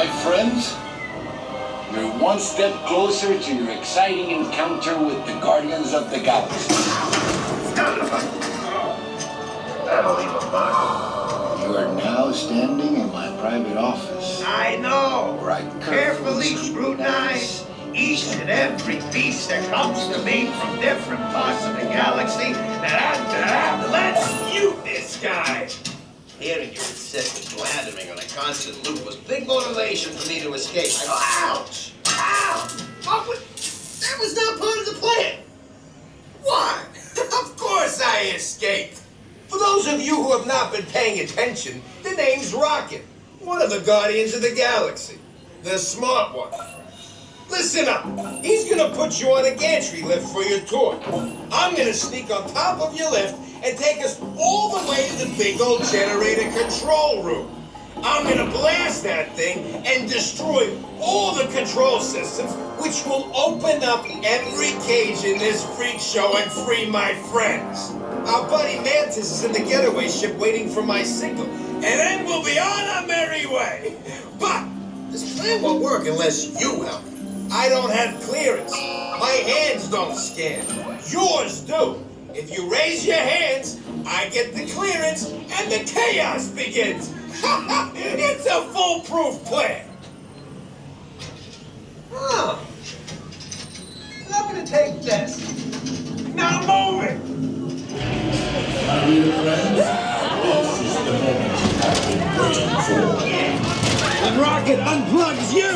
My friends, you're one step closer to your exciting encounter with the Guardians of the Galaxy. That'll leave a mark. You are now standing in my private office. I know. Where I Carefully scrutinize each and every piece that comes to me from different parts of the galaxy that let's you this guy. Hearing you insist blathering on a constant loop was big motivation for me to escape. I go, ouch! Ouch! That was not part of the plan. Why? Of course I escaped. For those of you who have not been paying attention, the name's Rocket, one of the Guardians of the Galaxy. The smart one. Listen up. He's gonna put you on a gantry lift for your tour. I'm gonna sneak on top of your lift and take us all the way to the big old generator control room. I'm gonna blast that thing and destroy all the control systems, which will open up every cage in this freak show and free my friends. Our buddy Mantis is in the getaway ship waiting for my signal, and then we'll be on our merry way. But this plan won't work unless you help. I don't have clearance. My hands don't scan. Yours do. If you raise your hands, I get the clearance and the chaos begins. It's a foolproof plan. Oh. I'm gonna take this. Now move it. My dear friends, this is the moment I've been waiting for. When Rocket unplugs you,